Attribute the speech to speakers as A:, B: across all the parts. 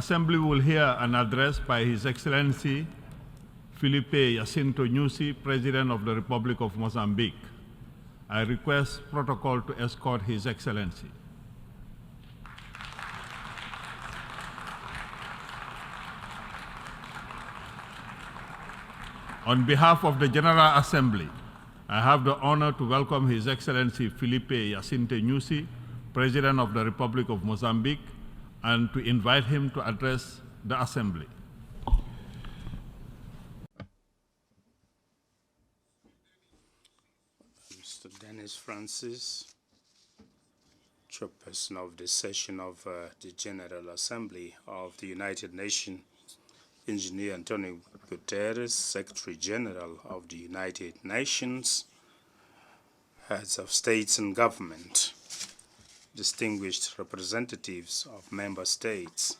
A: Assembly will hear an address by His Excellency Filipe Jacinto Nyusi, President of the Republic of Mozambique. I request protocol to escort His Excellency. On behalf of the General Assembly, I have the honor to welcome His Excellency Filipe Jacinto Nyusi, President of the Republic of Mozambique, and to invite him to address the Assembly.
B: Mr. Dennis Francis, Chairperson of the session of the General Assembly of the United Nations, Engineer Antonio Guterres, Secretary General of the United Nations, heads of states and government, distinguished representatives of member states,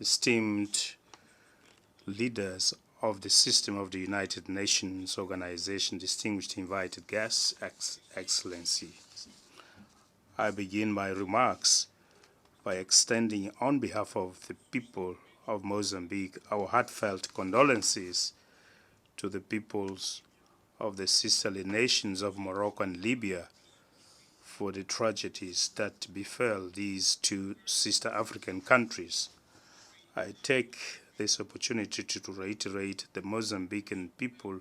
B: esteemed leaders of the system of the United Nations Organization, distinguished invited guests, excellencies. I begin my remarks by extending on behalf of the people of Mozambique our heartfelt condolences to the peoples of the sisterly nations of Morocco and Libya for the tragedies that befell these two sister African countries. I take this opportunity to reiterate the Mozambican people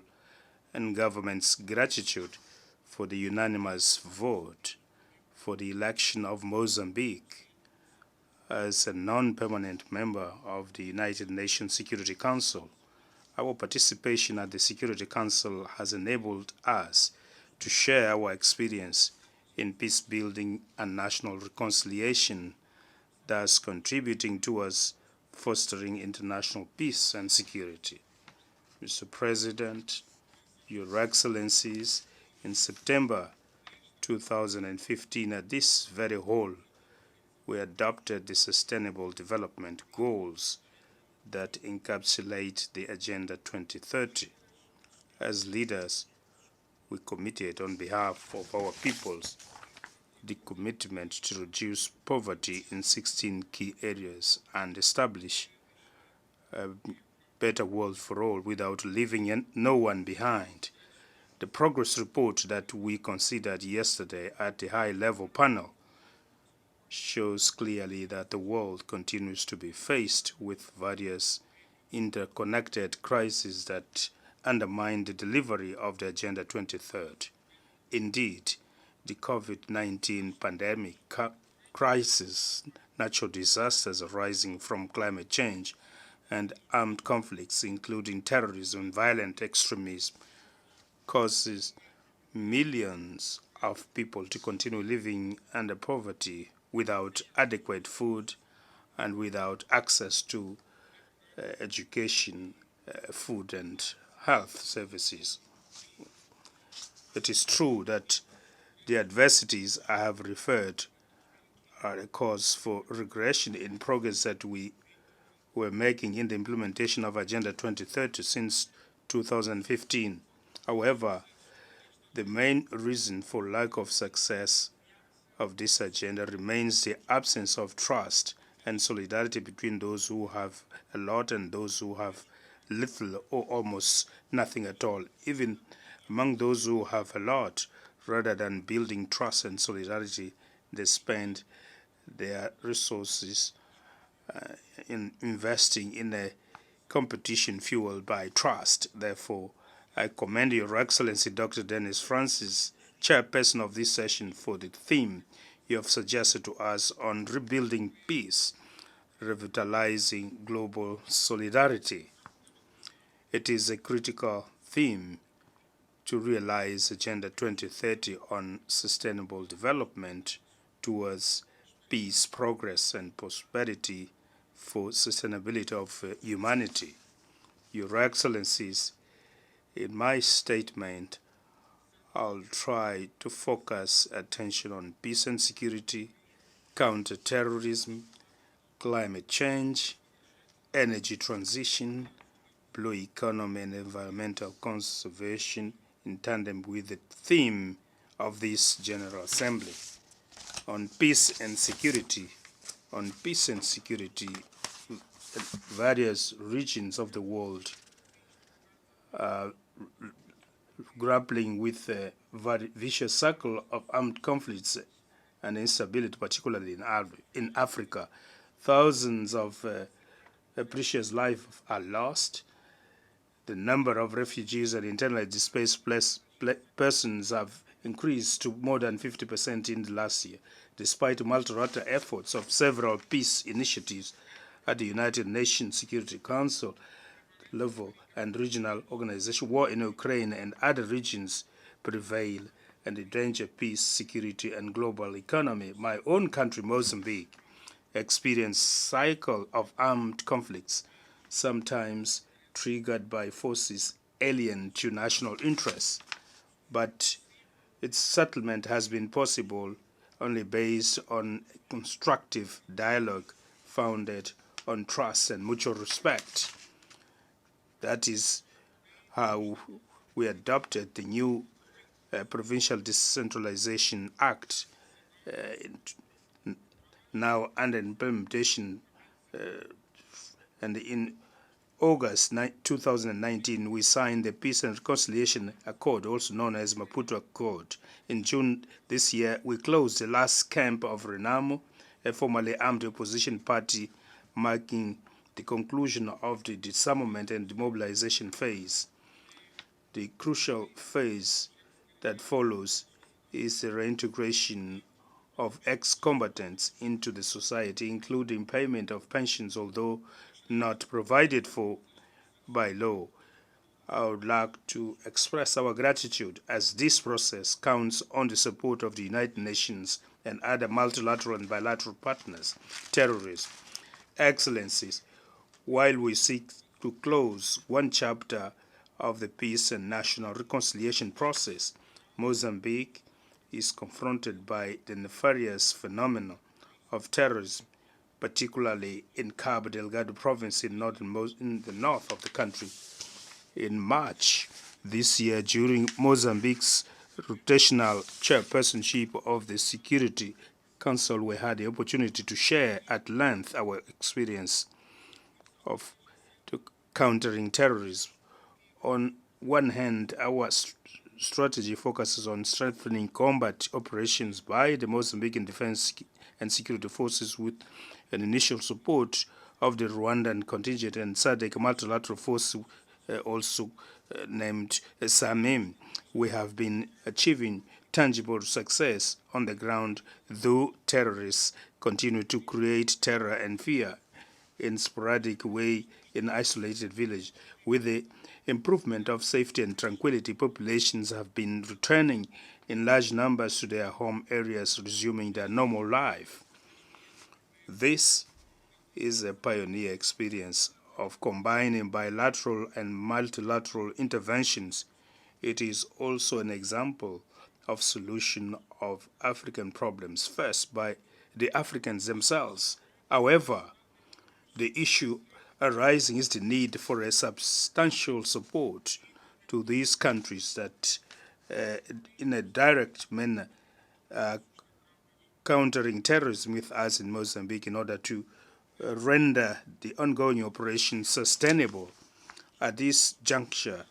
B: and government's gratitude for the unanimous vote for the election of Mozambique as a non-permanent member of the United Nations Security Council. Our participation at the Security Council has enabled us to share our experience in peace building and national reconciliation, thus contributing towards fostering international peace and security. Mr. President, Your Excellencies, in September 2015 at this very hall, we adopted the Sustainable Development Goals that encapsulate the Agenda 2030. As leaders, we committed on behalf of our peoples the commitment to reduce poverty in 16 key areas and establish a better world for all without leaving no one behind. The progress report that we considered yesterday at the high-level panel shows clearly that the world continues to be faced with various interconnected crises that undermine the delivery of the Agenda 2030. Indeed, the COVID-19 pandemic crisis, natural disasters arising from climate change, and armed conflicts, including terrorism and violent extremism, causes millions of people to continue living under poverty without adequate food and without access to education, food, and health services. It is true that the adversities I have referred are a cause for regression in progress that we were making in the implementation of Agenda 2030 since 2015. However, the main reason for lack of success of this agenda remains the absence of trust and solidarity between those who have a lot and those who have little or almost nothing at all. Even among those who have a lot, rather than building trust and solidarity, they spend their resources in investing in a competition fueled by trust. Therefore, I commend Your Excellency Dr. Dennis Francis, chairperson of this session, for the theme you have suggested to us on rebuilding peace, revitalizing global solidarity. It is a critical theme to realize Agenda 2030 on sustainable development towards peace, progress, and prosperity for sustainability of humanity. Your Excellencies, in my statement, I'll try to focus attention on peace and security, counter-terrorism, climate change, energy transition, blue economy, and environmental conservation in tandem with the theme of this General Assembly. On peace and security, various regions of the world grappling with the vicious cycle of armed conflicts and instability, particularly in Africa. Thousands of precious lives are lost. The number of refugees and internally displaced persons have increased to more than 50% in the last year, despite multilateral efforts of several peace initiatives at the United Nations Security Council level and regional organization. War in Ukraine and other regions prevail and endanger peace, security, and global economy. My own country, Mozambique, experienced cycle of armed conflicts, sometimes triggered by forces alien to national interests, but its settlement has been possible only based on constructive dialogue founded on trust and mutual respect. That is how we adopted the new Provincial Decentralization Act, now under implementation, and in August 2019, we signed the Peace and Reconciliation Accord, also known as Maputo Accord. In June this year, we closed the last camp of Renamo, a formerly armed opposition party, marking the conclusion of the disarmament and demobilization phase. The crucial phase that follows is the reintegration of ex-combatants into the society, including payment of pensions, although not provided for by law. I would like to express our gratitude as this process counts on the support of the United Nations and other multilateral and bilateral partners. Terrorists, Excellencies, while we seek to close one chapter of the peace and national reconciliation process, Mozambique is confronted by the nefarious phenomenon of terrorism, particularly in Cabo Delgado province in the north of the country. In March this year, during Mozambique's rotational chairpersonship of the Security Council, we had the opportunity to share at length our experience of countering terrorism. On one hand, our strategy focuses on strengthening combat operations by the Mozambican Defense and Security Forces with an initial support of the Rwandan contingent and SADC multilateral force, also named SAMIM. We have been achieving tangible success on the ground, though terrorists continue to create terror and fear in sporadic way in isolated villages. With the improvement of safety and tranquility, populations have been returning in large numbers to their home areas, resuming their normal life. This is a pioneer experience of combining bilateral and multilateral interventions. It is also an example of solution of African problems, first by the Africans themselves. However, the issue arising is the need for a substantial support to these countries that, in a direct manner, countering terrorism with us in Mozambique in order to render the ongoing operation sustainable. At this juncture,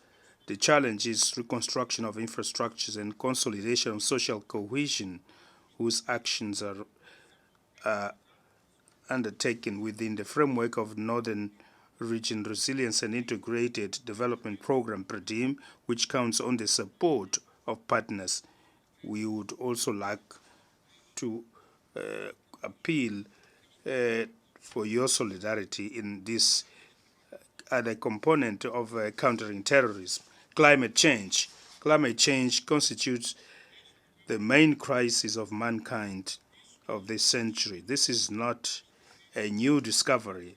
B: the challenge is reconstruction of infrastructures and consolidation of social cohesion, whose actions are undertaken within the framework of Northern Region Resilience and Integrated Development Program, PREDIM, which counts on the support of partners. We would also like to appeal for your solidarity in this other component of countering terrorism. Climate change. Climate change constitutes the main crisis of mankind of this century. This is not a new discovery.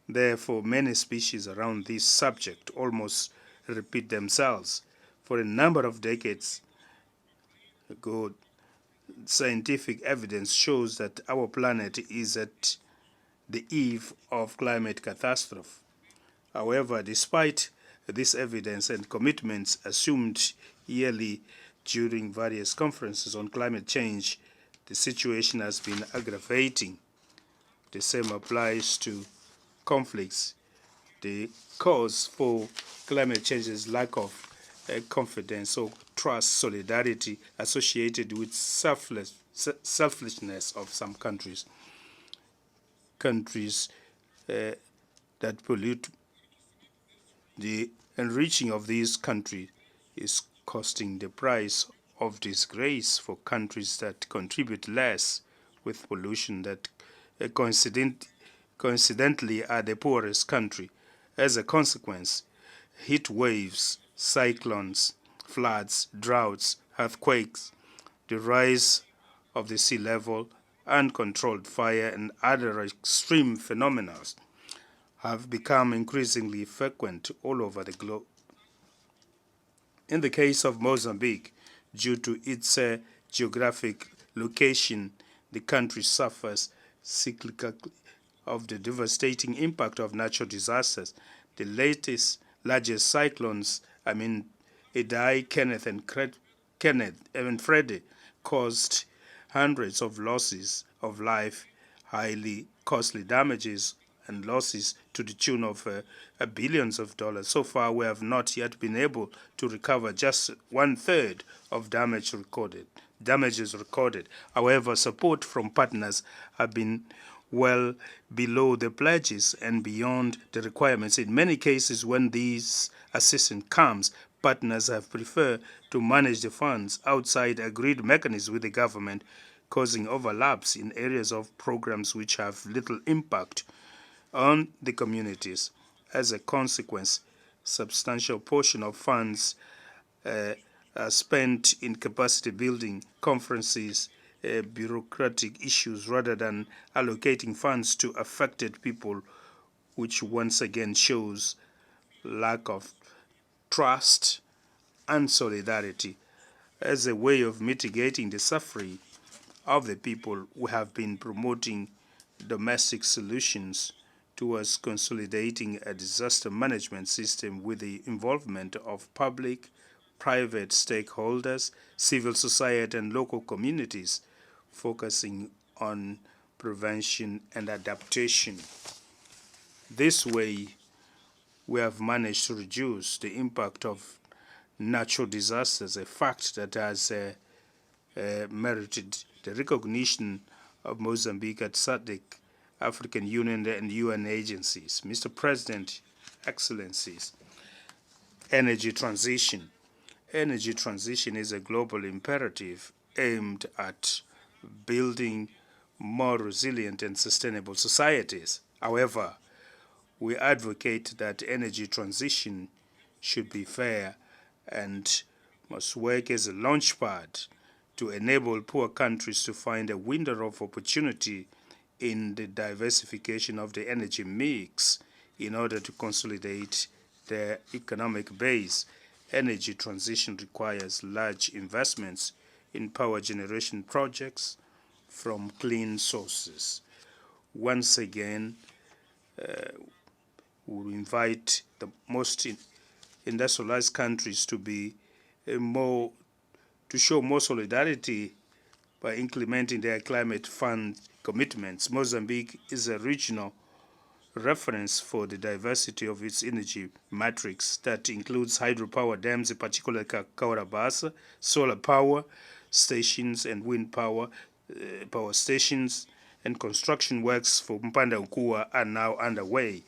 B: Therefore, many species around this subject almost repeat themselves. For a number of decades ago, scientific evidence shows that our planet is at the eve of climate catastrophe. However, despite this evidence and commitments assumed yearly during various conferences on climate change, the situation has been aggravating. The same applies to conflicts. The cause for climate change is lack of confidence or trust, solidarity associated with selfishness of some countries. Countries that pollute. The enriching of these countries is costing the price of disgrace for countries that contribute less with pollution that coincidentally are the poorest country. As a consequence, heat waves, cyclones, floods, droughts, earthquakes, the rise of the sea level, uncontrolled fire, and other extreme phenomena have become increasingly frequent all over the globe. In the case of Mozambique, due to its geographic location, the country suffers cyclically of the devastating impact of natural disasters. The largest cyclones, Idai, Kenneth, and Freddie, caused hundreds of losses of life, highly costly damages, and losses to the tune of billions of dollars. So far, we have not yet been able to recover just 1/3 of damages recorded. However, support from partners have been well below the pledges and beyond the requirements. In many cases, when these assistance comes, partners have preferred to manage the funds outside agreed mechanisms with the government, causing overlaps in areas of programs which have little impact on the communities. As a consequence, substantial portion of funds are spent in capacity building, conferences, bureaucratic issues, rather than allocating funds to affected people, which once again shows lack of trust and solidarity. As a way of mitigating the suffering of the people, we have been promoting domestic solutions towards consolidating a disaster management system with the involvement of public, private stakeholders, civil society, and local communities, focusing on prevention and adaptation. This way, we have managed to reduce the impact of natural disasters, a fact that has merited the recognition of Mozambique at SADC, African Union, and UN agencies. Mr. President, Excellencies, energy transition. Energy transition is a global imperative aimed at building more resilient and sustainable societies. However, we advocate that energy transition should be fair and must work as a launchpad to enable poor countries to find a window of opportunity in the diversification of the energy mix in order to consolidate their economic base. Energy transition requires large investments in power generation projects from clean sources. Once again, we invite the most industrialized countries to be to show more solidarity by implementing their climate fund commitments. Mozambique is a regional reference for the diversity of its energy matrix that includes hydropower dams, in particular Kaurabasa, solar power stations, and wind power stations, and construction works for Mpanda Ukua are now underway.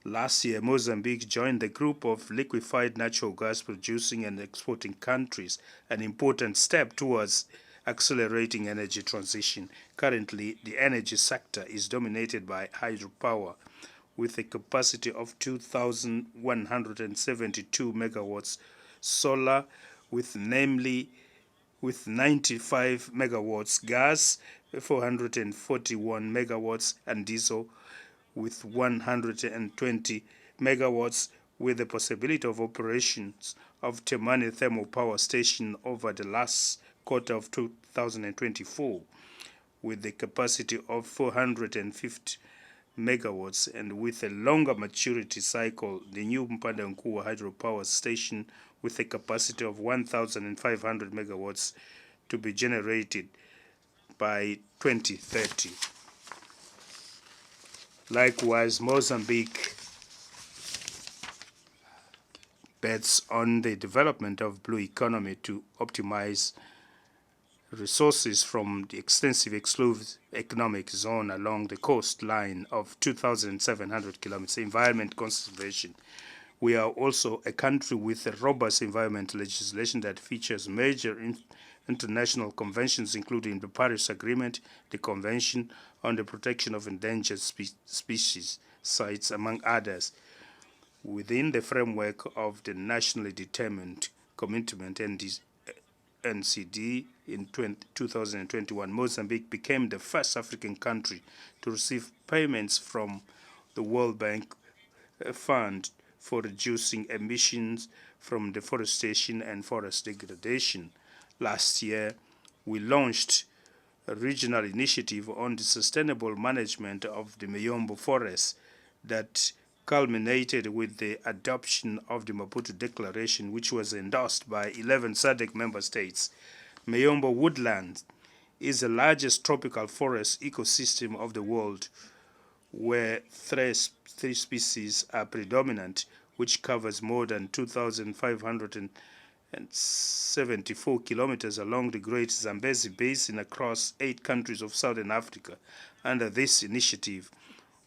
B: Last year, Mozambique joined the group of liquefied natural gas producing and exporting countries, an important step towards accelerating energy transition. Currently, the energy sector is dominated by hydropower, with a capacity of 2,172 megawatts, solar with 95 megawatts, gas 441 megawatts, and diesel with 120 megawatts, with the possibility of operations of Temane Thermal Power Station over the last quarter of 2024, with the capacity of 450 megawatts, and with a longer maturity cycle, the new Mpanda Nkua hydropower station with a capacity of 1,500 megawatts to be generated by 2030. Likewise, Mozambique bets on the development of blue economy to optimize resources from the extensive exclusive economic zone along the coastline of 2,700 kilometers. Environment conservation. We are also a country with a robust environmental legislation that features major international conventions, including the Paris Agreement, the Convention on the Protection of Endangered Species Sites, among others. Within the framework of the nationally determined commitment NCD in 2021, Mozambique became the first African country to receive payments from the World Bank Fund for reducing emissions from deforestation and forest degradation. Last year, we launched a regional initiative on the sustainable management of the Miyombo forest that culminated with the adoption of the Maputo Declaration, which was endorsed by 11 SADC member states. Miyombo woodland is the largest tropical forest ecosystem of the world, where three species are predominant, which covers more than 2,574 kilometers along the Great Zambezi Basin across 8 countries of Southern Africa. Under this initiative,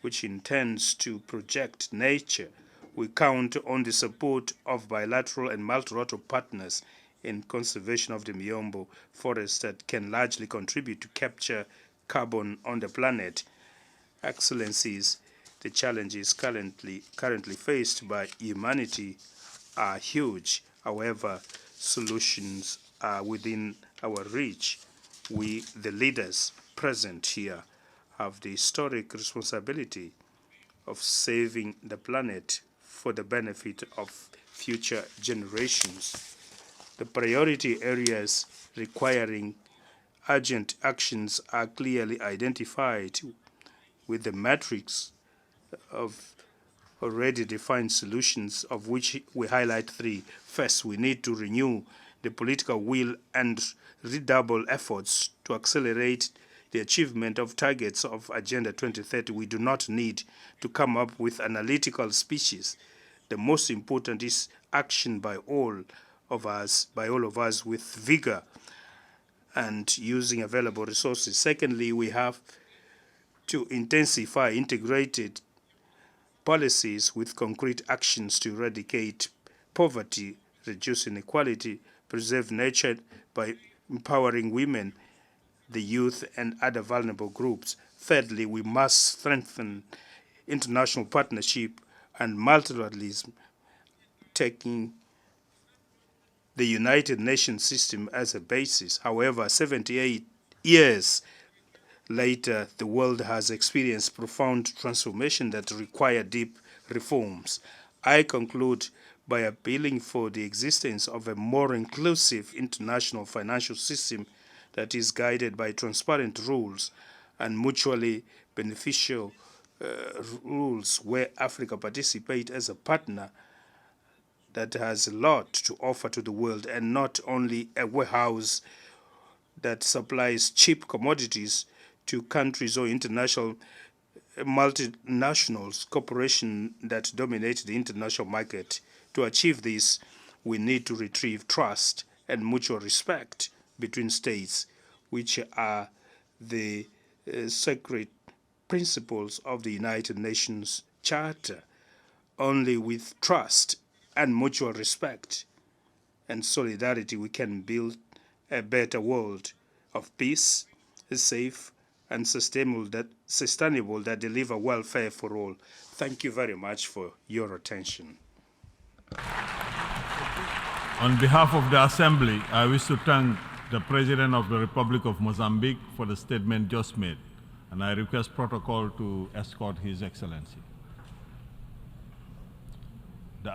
B: which intends to project nature, we count on the support of bilateral and multilateral partners in conservation of the Miyombo forest that can largely contribute to capture carbon on the planet. Excellencies, the challenges currently faced by humanity are huge. However, solutions are within our reach. We, the leaders present here, have the historic responsibility of saving the planet for the benefit of future generations. The priority areas requiring urgent actions are clearly identified with the matrix of already defined solutions, of which we highlight 3. First, we need to renew the political will and redouble efforts to accelerate the achievement of targets of Agenda 2030. We do not need to come up with analytical speeches. The most important is action by all of us with vigor and using available resources. Secondly, we have to intensify integrated policies with concrete actions to eradicate poverty, reduce inequality, preserve nature by empowering women, the youth, and other vulnerable groups. Thirdly, we must strengthen international partnership and multilateralism, taking the United Nations system as a basis. However, 78 years later, the world has experienced profound transformation that require deep reforms. I conclude by appealing for the existence of a more inclusive international financial system that is guided by transparent rules and mutually beneficial rules, where Africa participates as a partner that has a lot to offer to the world and not only a warehouse that supplies cheap commodities to countries or international multinationals, corporations that dominate the international market. To achieve this, we need to retrieve trust and mutual respect between states, which are the sacred principles of the United Nations Charter. Only with trust and mutual respect and solidarity we can build a better world of peace, safe and sustainable that deliver welfare for all. Thank you very much for your attention.
A: On behalf of the Assembly, I wish to thank the President of the Republic of Mozambique for the statement just made, and I request protocol to escort His Excellency. The